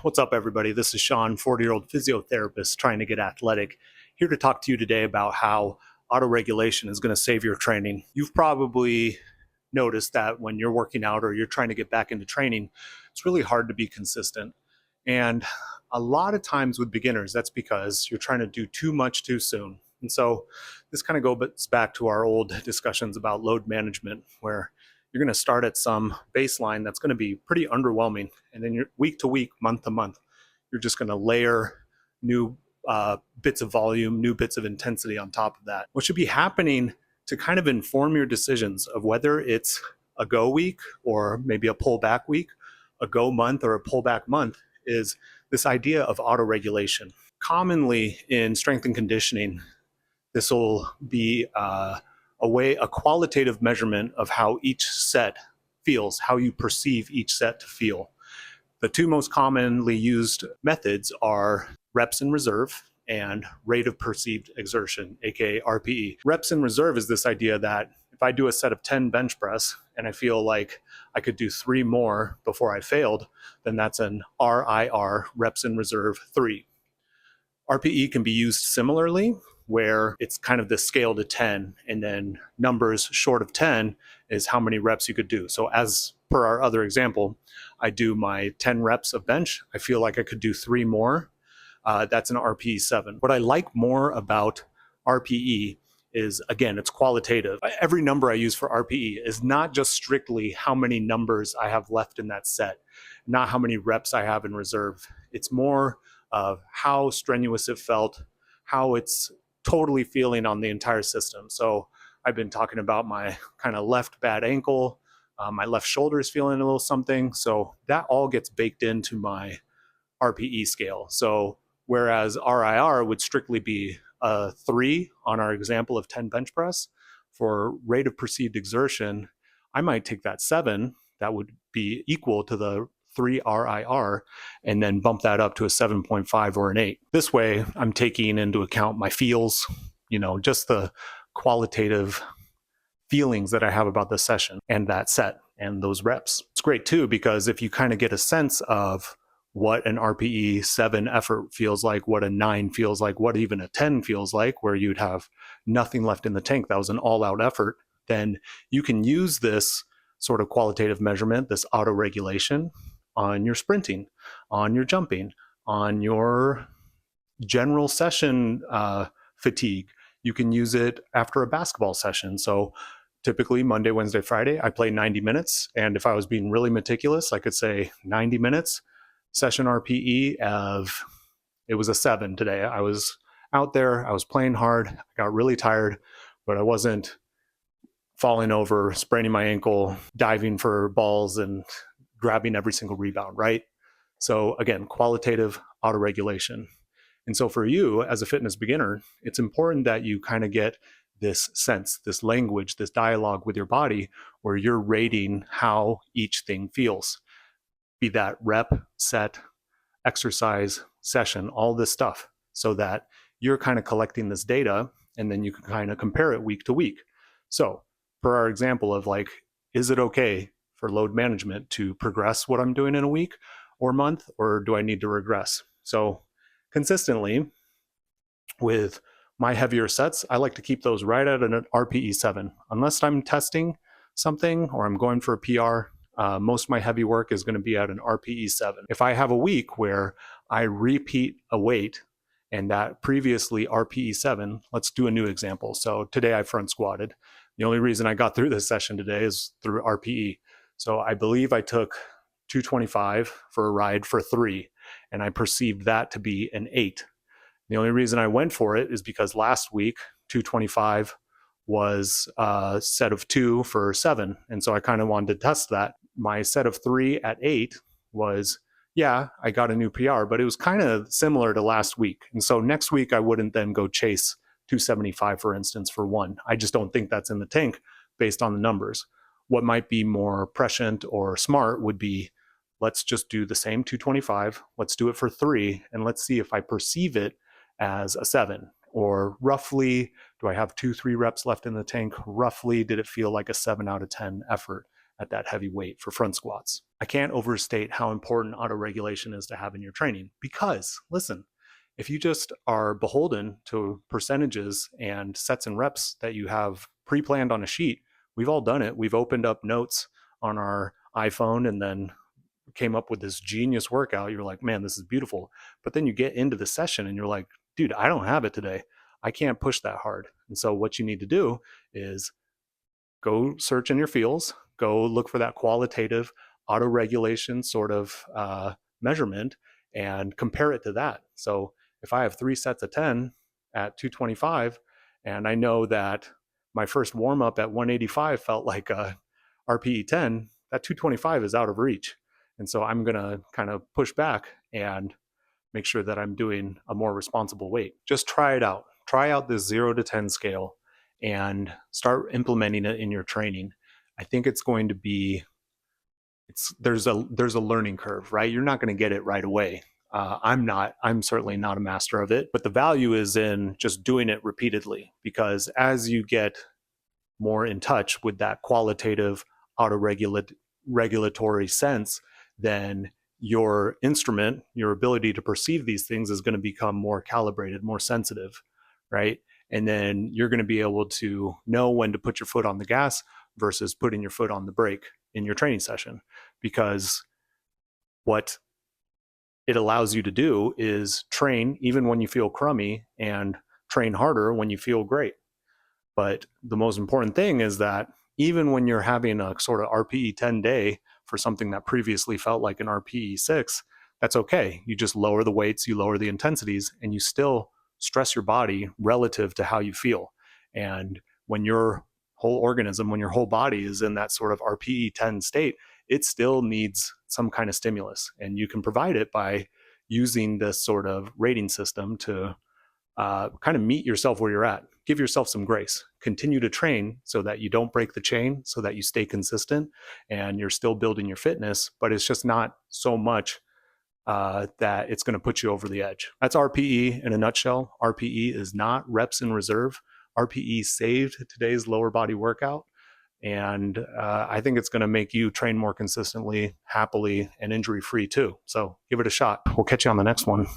What's up, everybody? This is Sean, 40-year-old physiotherapist trying to get athletic, here to talk to you today about how autoregulation is going to save your training. You've probably noticed that when you're working out or you're trying to get back into training, it's really hard to be consistent. And a lot of times with beginners, that's because you're trying to do too much too soon. And so this kind of goes back to our old discussions about load management, where you're going to start at some baseline that's going to be pretty underwhelming. And then you're week to week, month to month, you're just going to layer new bits of volume, new bits of intensity on top of that. What should be happening to kind of inform your decisions of whether it's a go week or maybe a pullback week, a go month or a pullback month, is this idea of autoregulation. Commonly in strength and conditioning, this will be a qualitative measurement of how each set feels, how you perceive each set to feel. The two most commonly used methods are reps in reserve and rate of perceived exertion, aka RPE. Reps in reserve is this idea that if I do a set of 10 bench press and I feel like I could do 3 more before I failed, then that's an RIR, reps in reserve 3. RPE can be used similarly, where it's kind of the scale to 10, and then numbers short of 10 is how many reps you could do. So as per our other example, I do my 10 reps of bench. I feel like I could do 3 more. That's an RPE 7. What I like more about RPE is, again, it's qualitative. Every number I use for RPE is not just strictly how many numbers I have left in that set, not how many reps I have in reserve. It's more of how strenuous it felt, how it's totally feeling on the entire system. So I've been talking about my kind of left bad ankle, my left shoulder is feeling a little something. So that all gets baked into my RPE scale. So whereas RIR would strictly be a 3 on our example of 10 bench press, for rate of perceived exertion, I might take that 7, that would be equal to the 3 RIR, and then bump that up to a 7.5 or an 8. This way, I'm taking into account my feels, just the qualitative feelings that I have about the session and that set and those reps. It's great too, because if you kind of get a sense of what an RPE 7 effort feels like, what a 9 feels like, what even a 10 feels like, where you'd have nothing left in the tank, that was an all-out effort, then you can use this sort of qualitative measurement, this auto-regulation, on your sprinting, on your jumping, on your general session fatigue. You can use it after a basketball session. So typically Monday, Wednesday, Friday, I play 90 minutes. And if I was being really meticulous, I could say 90 minutes, session RPE of, it was a 7 today. I was out there, I was playing hard, I got really tired, but I wasn't falling over, spraining my ankle, diving for balls, and grabbing every single rebound, right? So again, qualitative autoregulation. And so for you as a fitness beginner, it's important that you kind of get this sense, this language, this dialogue with your body, where you're rating how each thing feels. Be that rep, set, exercise, session, all this stuff, so that you're kind of collecting this data, and then you can kind of compare it week to week. So for our example of like, is it okay for load management to progress what I'm doing in a week or month, or do I need to regress? So consistently with my heavier sets, I like to keep those right at an RPE 7. Unless I'm testing something or I'm going for a PR, most of my heavy work is going to be at an RPE 7. If I have a week where I repeat a weight and that previously RPE 7, let's do a new example. So today I front squatted. The only reason I got through this session today is through RPE. So I believe I took 225 for a ride for 3, and I perceived that to be an 8. The only reason I went for it is because last week, 225 was a set of 2 for 7. And so I kind of wanted to test that. My set of 3 at 8 was, yeah, I got a new PR, but it was kind of similar to last week. And so next week, I wouldn't then go chase 275, for instance, for 1. I just don't think that's in the tank based on the numbers. What might be more prescient or smart would be, let's just do the same 225, let's do it for 3, and let's see if I perceive it as a 7, or roughly, do I have 2-3 reps left in the tank? Roughly, did it feel like a 7 out of 10 effort? at that heavy weight for front squats. I can't overstate how important auto-regulation is to have in your training because, listen, if you just are beholden to percentages and sets and reps that you have pre-planned on a sheet, we've all done it. We've opened up notes on our iPhone and then came up with this genius workout. You're like, man, this is beautiful. But then you get into the session and you're like, dude, I don't have it today. I can't push that hard. And so what you need to do is go search in your fields, go look for that qualitative auto-regulation sort of measurement and compare it to that. So if I have 3 sets of 10 at 225, and I know that my first warm up at 185 felt like a RPE 10, that 225 is out of reach. And so I'm going to kind of push back and make sure that I'm doing a more responsible weight. Just try it out. Try out this 0 to 10 scale and start implementing it in your training. I think it's going to be, there's a learning curve, right? You're not going to get it right away. I'm certainly not a master of it, but the value is in just doing it repeatedly, because as you get more in touch with that qualitative auto-regulatory sense, then your instrument, your ability to perceive these things is going to become more calibrated, more sensitive, right? And then you're going to be able to know when to put your foot on the gas versus putting your foot on the brake in your training session, because what it allows you to do is train even when you feel crummy and train harder when you feel great. But the most important thing is that even when you're having a sort of RPE 10 day for something that previously felt like an RPE 6, that's okay. You just lower the weights, you lower the intensities, and you still stress your body relative to how you feel. And when your whole organism, when your whole body is in that sort of RPE 10 state, it still needs some kind of stimulus. And you can provide it by using this sort of rating system to kind of meet yourself where you're at. Give yourself some grace. Continue to train so that you don't break the chain, so that you stay consistent and you're still building your fitness, but it's just not so much that it's going to put you over the edge. That's RPE in a nutshell. RPE is not reps in reserve. RPE saved today's lower body workout. And I think it's going to make you train more consistently, happily, and injury-free too. So give it a shot. We'll catch you on the next one.